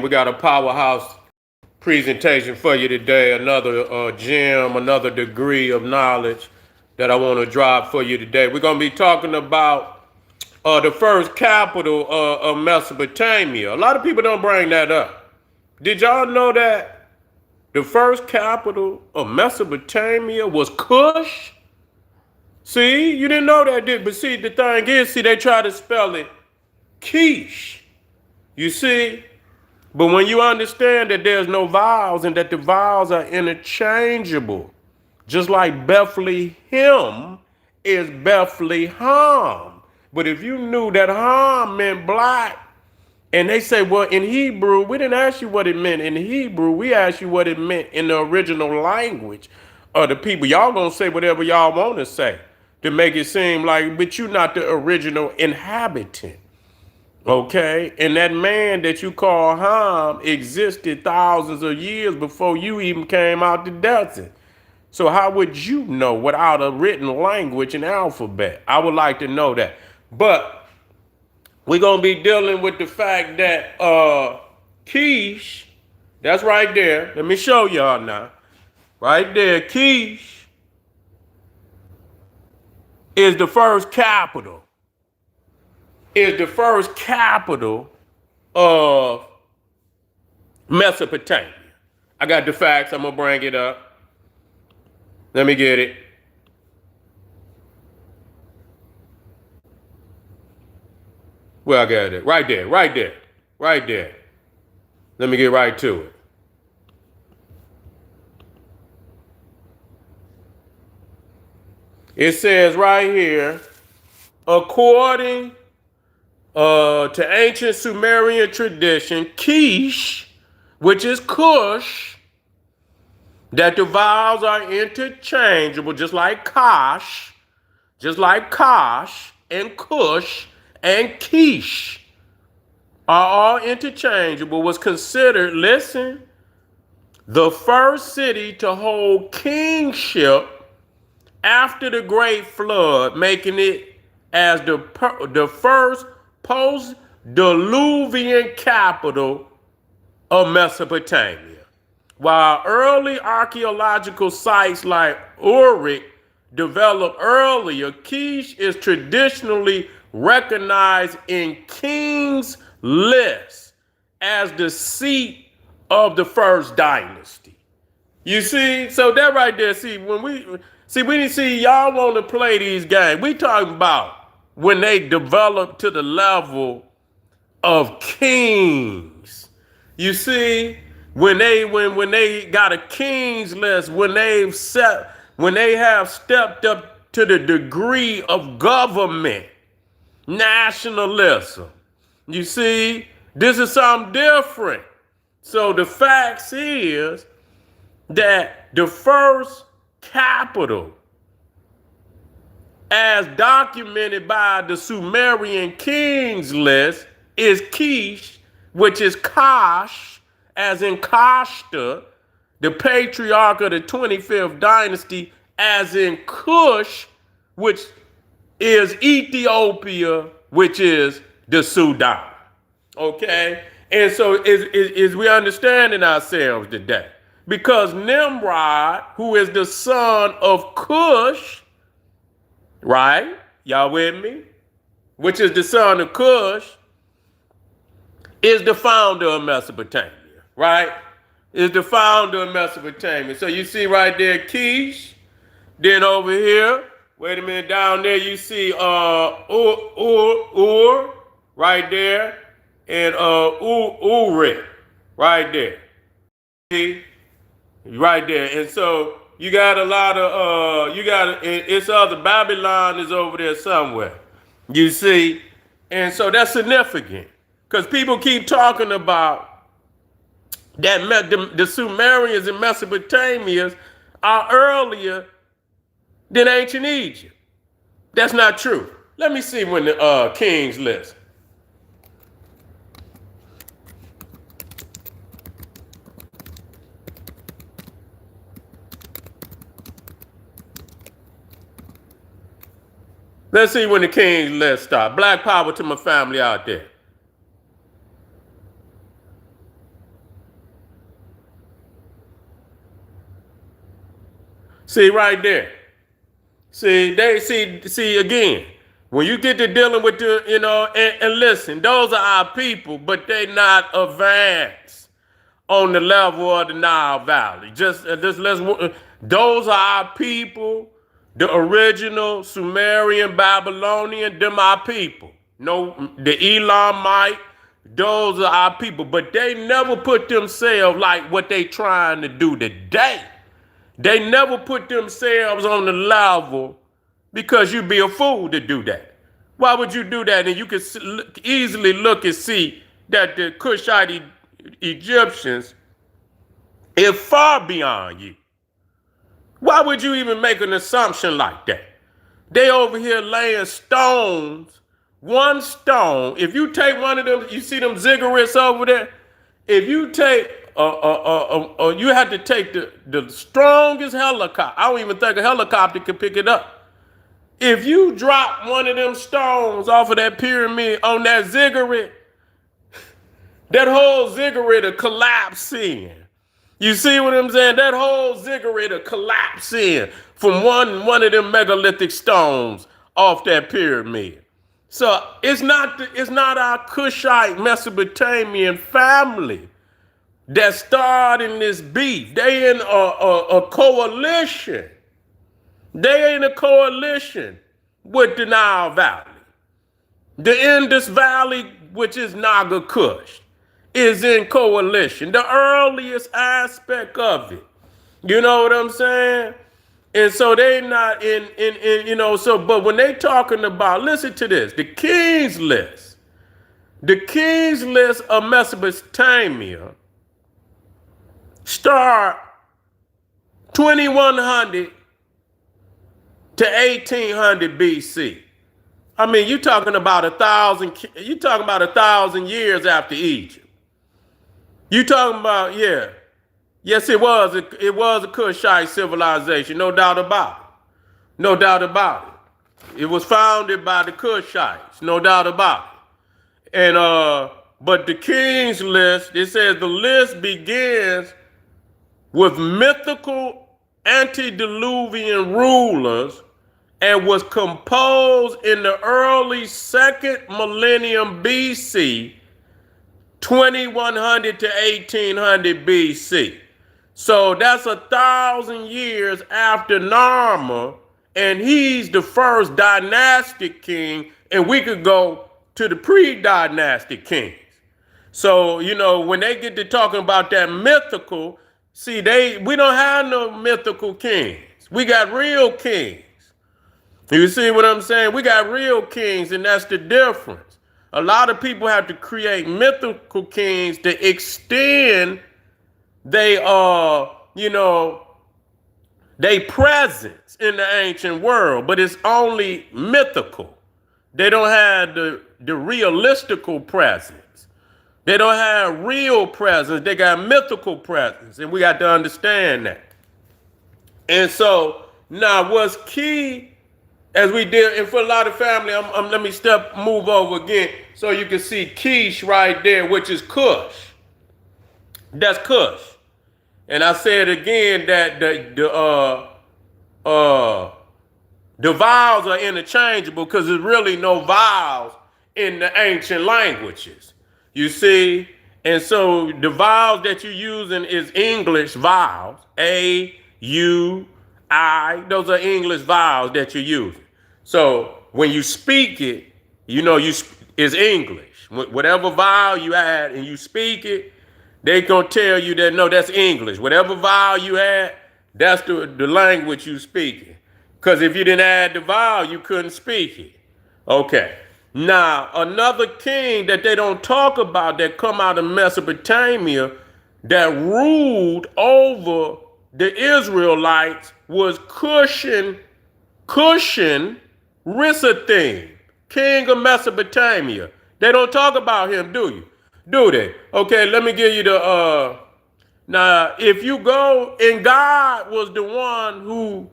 We got a powerhouse presentation for you today. Another gem, another degree of knowledge that I want to drop for you today. We're going to be talking about the first capital of Mesopotamia. A lot of people don't bring that up. Did y'all know that the first capital of Mesopotamia was Kush? See, you didn't know that, did? But see, the thing is, see, they try to spell it KISH. You see? But when you understand that there's no vowels and that the vowels are interchangeable, just like Bethlehem is Bethlehem. But if you knew that Ham meant black, and they say, well, in Hebrew, we didn't ask you what it meant in Hebrew. We asked you what it meant in the original language of the people. Y'all gonna say whatever y'all want to say to make it seem like, but you're not the original inhabitant. Okay, and that man that you call Ham existed thousands of years before you even came out the desert. So how would you know without a written language and alphabet? I would like to know that. But we're gonna be dealing with the fact that KISH, that's right there. Let me show y'all now. Right there, KISH is the first capital. Is the first capital of Mesopotamia. I got the facts. I'm going to bring it up. Let me get it. Where I got it? Right there, right there, right there. Let me get right to it. It says right here, according to ancient Sumerian tradition, KISH, which is Kush, that the vowels are interchangeable, just like Kosh and Kush and KISH are all interchangeable, was considered, listen, the first city to hold kingship after the Great Flood, making it as the first post-Diluvian capital of Mesopotamia. While early archaeological sites like Uruk developed earlier, KISH is traditionally recognized in King's List as the seat of the first dynasty. You see? So that right there, see, we didn't see y'all want to play these games. We talking about when they develop to the level of kings. You see, when they got a king's list, when they have stepped up to the degree of government, nationalism. You see, this is something different. So the facts is that the first capital, as documented by the Sumerian Kings List, is KISH, which is Kosh, as in Kashta, the patriarch of the 25th dynasty, as in Kush, which is Ethiopia, which is the Sudan. Okay? And so is we understanding ourselves today? Because Nimrod, who is the son of Kush, right? Y'all with me? Which is the son of Kush, is the founder of Mesopotamia, right? Is the founder of Mesopotamia. So you see right there, KISH. Then over here, wait a minute, down there you see Ur, right there, and Uruk, right there. See? Right there. And so you got a lot of, it's other, Babylon is over there somewhere. You see? And so that's significant. Because people keep talking about that the Sumerians and Mesopotamians are earlier than ancient Egypt. That's not true. Let me see when the Kings List. Let's see when the Kings List start. Black power to my family out there. See right there. See again. When you get to dealing with the, and listen, those are our people, but they not advanced on the level of the Nile Valley. Those are our people, the original Sumerian, Babylonian, them our people. No, the Elamite, those are our people, but they never put themselves like what they trying to do today. They never put themselves on the level because you'd be a fool to do that. Why would you do that? And you can easily look and see that the Kushite Egyptians is far beyond you. Why would you even make an assumption like that? They over here laying stones, one stone. If you take one of them, you see them ziggurats over there? If you take, you have to take the strongest helicopter. I don't even think a helicopter can pick it up. If you drop one of them stones off of that pyramid on that ziggurat, that whole ziggurat will collapse in. You see what I'm saying? That whole ziggurat will collapse in from one of them megalithic stones off that pyramid. So it's not our Kushite Mesopotamian family that's starting this beef. They in a coalition. They ain't a coalition with the Nile Valley. The Indus Valley, which is Naga Kush, is in coalition. The earliest aspect of it. You know what I'm saying? And so they not but when they talking about, listen to this, the King's List. The King's List of Mesopotamia start 2100 to 1800 BC. I mean, you're talking about 1,000 years after Egypt. You talking about, yeah. Yes, it was a Kushite civilization, no doubt about it. No doubt about it. It was founded by the Kushites, no doubt about it. And but the King's List, it says the list begins with mythical antediluvian rulers and was composed in the early 2nd millennium BC, 2100 to 1800 BC. So that's 1,000 years after Narmer, and he's the first dynastic king, and we could go to the pre-dynastic kings. So, when they get to talking about that mythical, see, we don't have no mythical kings. We got real kings. You see what I'm saying? We got real kings, and that's the difference. A lot of people have to create mythical kings to extend they presence in the ancient world, but it's only mythical. They don't have the realistical presence. They don't have real presence. They got mythical presence, and we got to understand that. And so now what's key as we did, and for a lot of family, let me move over again so you can see KISH right there, which is Kush. That's Kush. And I said again that the vowels are interchangeable because there's really no vowels in the ancient languages. You see? And so the vowels that you're using is English vowels. A, U, I. Those are English vowels that you're using. So when you speak it, it's English. Whatever vowel you add and you speak it, they gonna tell you that, no, that's English. Whatever vowel you add, that's the language you speaking. Because if you didn't add the vowel, you couldn't speak it. Okay. Now, another king that they don't talk about that come out of Mesopotamia that ruled over the Israelites was Cushan Rissathim, king of Mesopotamia. They don't talk about him, do you? Do they? Okay, let me give you now, if you go, and God was the one who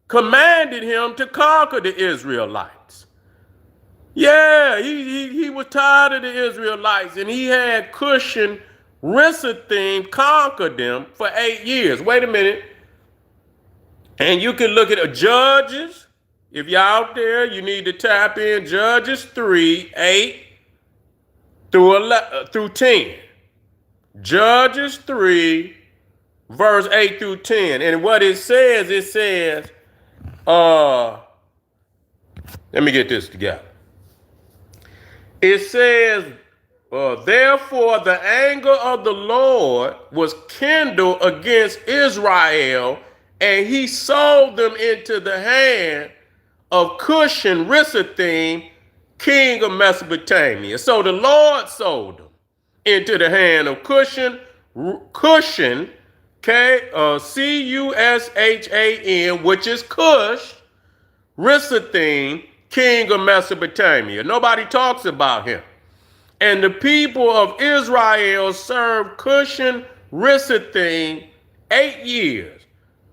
commanded him to conquer the Israelites. Yeah, he was tired of the Israelites, and he had Cushan Rissathim conquered them for 8 years. Wait a minute. And you can look at Judges. If you're out there, you need to tap in Judges 3, 8 through 10. Judges 3, verse 8 through 10. And what it says, let me get this together. It says, therefore the anger of the Lord was kindled against Israel, and he sold them into the hand of Kush and Rissathim, king of Mesopotamia. So the Lord sold them into the hand of Cushan, Cushan, which is Kush, Rissathim, king of Mesopotamia. Nobody talks about him. And the people of Israel served Cushan, Rissathim 8 years.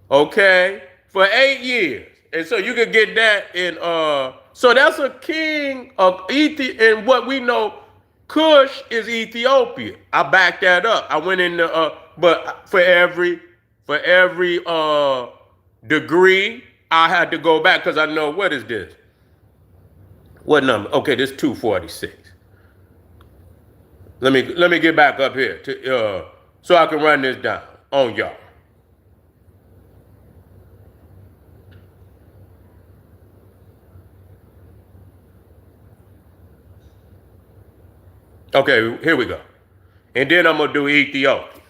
Okay? For 8 years. And so you could get that in, so that's a king of Ethiopia. And what we know, Kush is Ethiopia. I backed that up. I went in the, but for every degree, I had to go back because I know, what is this? What number? Okay, this is 246. Let me get back up here to, so I can run this down on y'all. Okay, here we go. And then I'm going to do Ethiopia.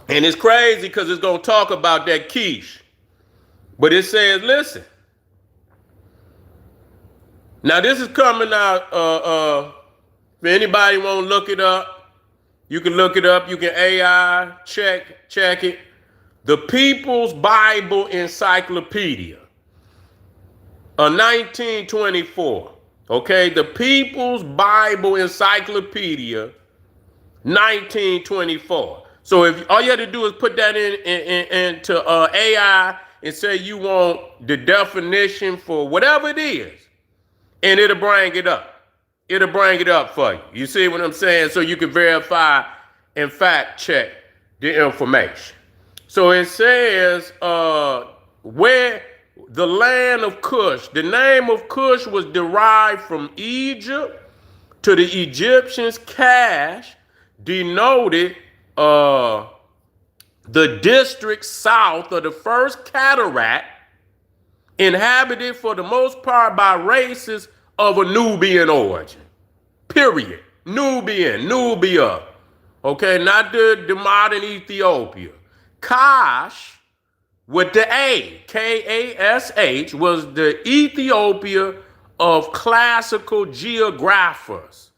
And it's crazy because it's going to talk about that KISH. But it says, listen. Now this is coming out, if anybody want to look it up, you can look it up. You can AI, check it. The People's Bible Encyclopedia, 1924. Okay, the People's Bible Encyclopedia, 1924. So if all you have to do is put that into AI and say you want the definition for whatever it is, and it'll bring it up. It'll bring it up for you. You see what I'm saying? So you can verify and fact check the information. So it says, where the land of Kush, the name of Kush was derived from Egypt. To the Egyptians, Cash denoted the district south of the first cataract, inhabited for the most part by races of a Nubian origin. Period. Nubia. Okay, not the modern Ethiopia. KISH, with the A, K-A-S-H, was the Ethiopia of classical geographers.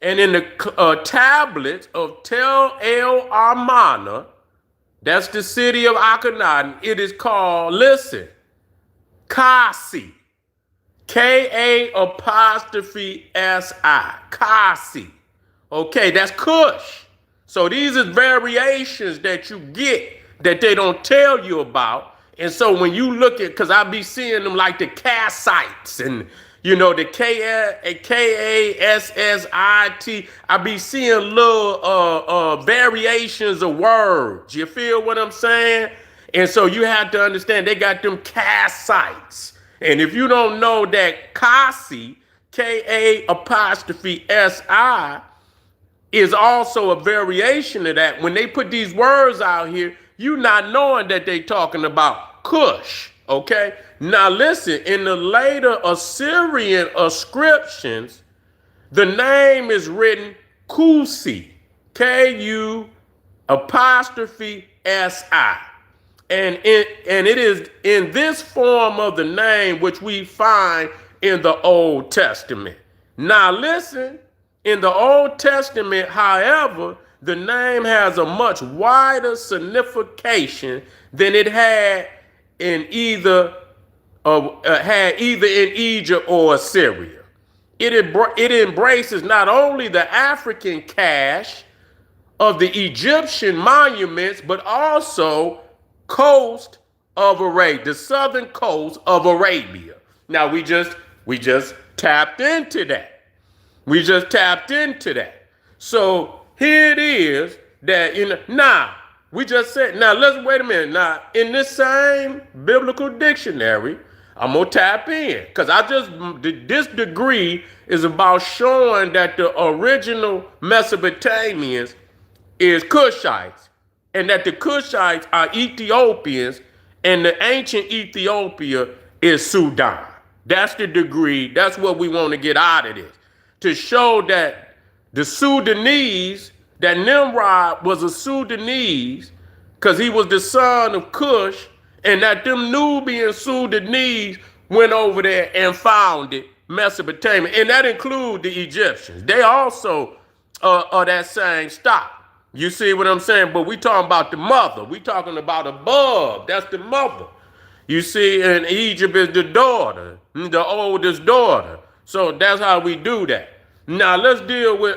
And in the tablets of Tel El Armana, that's the city of Akhenaten, it is called, listen, Kasi. K-A-apostrophe-S-I. Kasi. Okay, that's Kush. So these are variations that you get that they don't tell you about. And so when you look at, because I be seeing them like the Kassites and, you know, the K-A-S-S-I-T, I be seeing little variations of words. You feel what I'm saying? And so you have to understand they got them Kassites. And if you don't know that Kasi, K-A-apostrophe-S-I, is also a variation of that. When they put these words out here, you not knowing that they talking about Kush, okay? Now listen, in the later Assyrian inscriptions, the name is written Kusi, K-U-apostrophe-S-I. And it is in this form of the name which we find in the Old Testament. Now listen, in the Old Testament, however, the name has a much wider signification than it had in either in Egypt or Assyria. It embraces not only the African cache of the Egyptian monuments, but also coast of Arabia, the southern coast of Arabia. Now we just tapped into that. We just tapped into that. So here it is that now we just said, now let's wait a minute. Now in this same biblical dictionary, I'm gonna tap in because this degree is about showing that the original Mesopotamians is Kushites, and that the Kushites are Ethiopians, and the ancient Ethiopia is Sudan. That's the degree. That's what we want to get out of this, to show that the Sudanese, that Nimrod was a Sudanese because he was the son of Kush, and that them Nubian Sudanese went over there and founded Mesopotamia, and that includes the Egyptians. They also are that same stock. You see what I'm saying? But we talking about the mother. We talking about above. That's the mother. You see, and Egypt is the daughter, the oldest daughter. So that's how we do that. Now let's deal with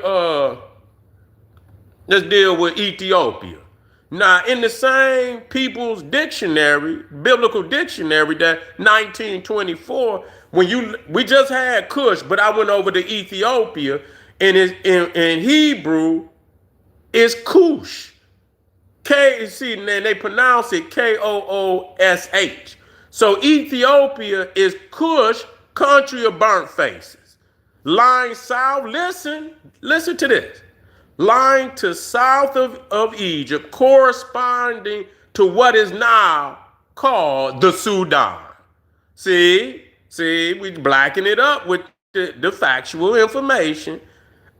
Ethiopia. Now, in the same People's Dictionary, biblical dictionary, that 1924, we just had Kush, but I went over to Ethiopia, and in Hebrew, it's Kush. See, and they pronounce it Koosh. So Ethiopia is Kush, country of burnt faces. Lying south, listen to this. Lying to south of Egypt, corresponding to what is now called the Sudan. See, we blacken it up with the factual information,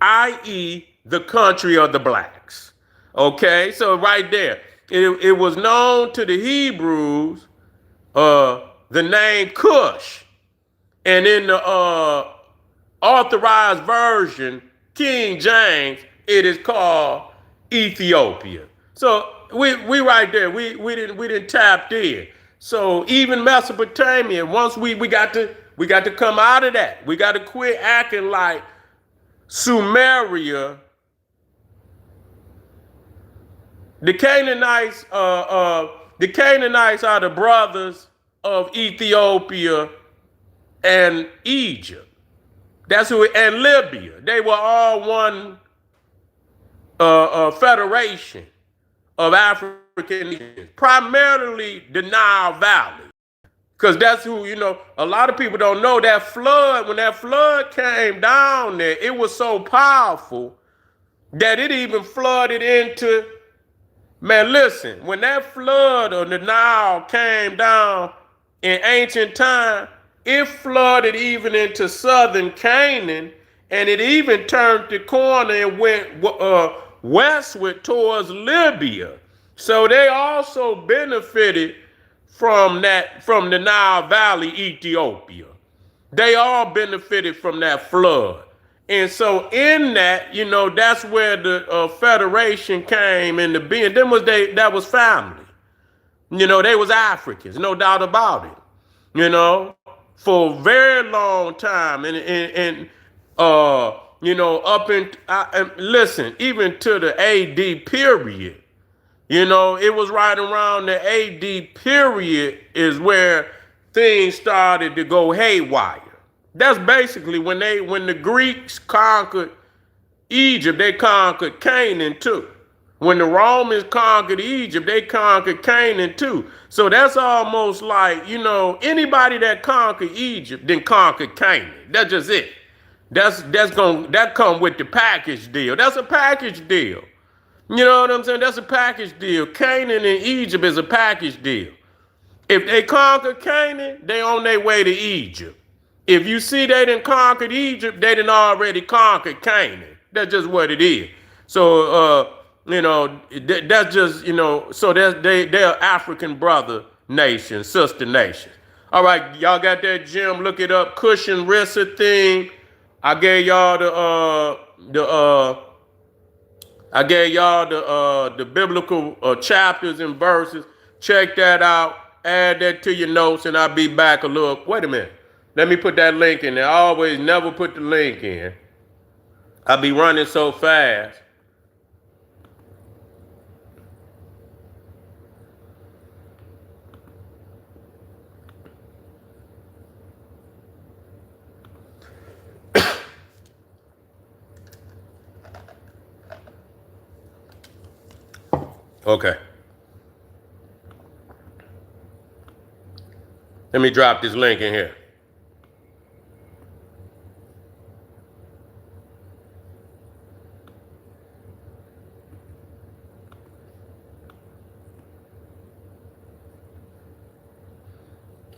i.e., the country of the blacks. Okay, so right there, it was known to the Hebrews, the name Kush, and in the authorized version, King James, it is called Ethiopia. So we right there. We didn't tap in. So even Mesopotamia, once we got to come out of that. We got to quit acting like Sumeria. The Canaanites are the brothers of Ethiopia and Egypt. That's who, and Libya. They were all one federation of African nations, primarily the Nile Valley. Because that's who, a lot of people don't know that flood, when that flood came down there, it was so powerful that it even flooded into, man, listen, when that flood of the Nile came down in ancient time, it flooded even into southern Canaan, and it even turned the corner and went westward towards Libya. So they also benefited from the Nile Valley, Ethiopia. They all benefited from that flood. And so in that, that's where the Federation came into being. That was family. They was Africans, no doubt about it. For a very long time. Listen, even to the AD period, it was right around the AD period is where things started to go haywire. That's basically when the Greeks conquered Egypt, they conquered Canaan too. When the Romans conquered Egypt, they conquered Canaan too. So that's almost like, anybody that conquered Egypt then conquered Canaan. That's just it. That come with the package deal. That's a package deal. You know what I'm saying? That's a package deal. Canaan and Egypt is a package deal. If they conquer Canaan, they on their way to Egypt. If you see they didn't conquer Egypt, they didn't already conquer Canaan. That's just what it is. So, that's just, so they're African brother nations, sister nations. All right, y'all got that, Jim? Look it up. Kush and Rissa thing. I gave y'all the biblical chapters and verses. Check that out. Add that to your notes, and I'll be back a little. Wait a minute. Let me put that link in there. I always never put the link in. I be running so fast. Okay. Let me drop this link in here.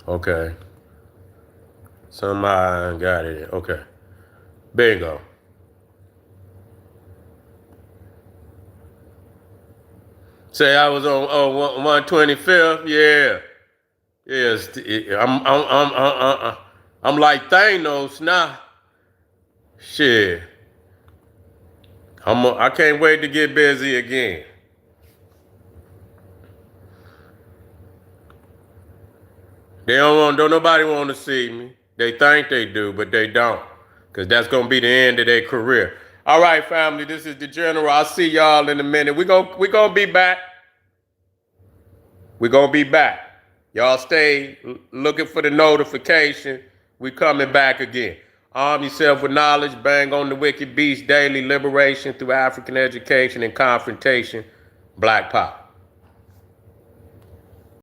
Okay. Somebody got it. Okay. Bingo. Say I was on 125th. Yeah. Yes. I'm like Thanos now. Shit. I can't wait to get busy again. Don't nobody want to see me. They think they do, but they don't. Because that's going to be the end of their career. All right, family, this is the General. I'll see y'all in a minute. We're gonna be back. We're going to be back. Y'all stay looking for the notification. We coming back again. Arm yourself with knowledge. Bang on the wicked beast daily. Liberation through African education and confrontation. Black Power.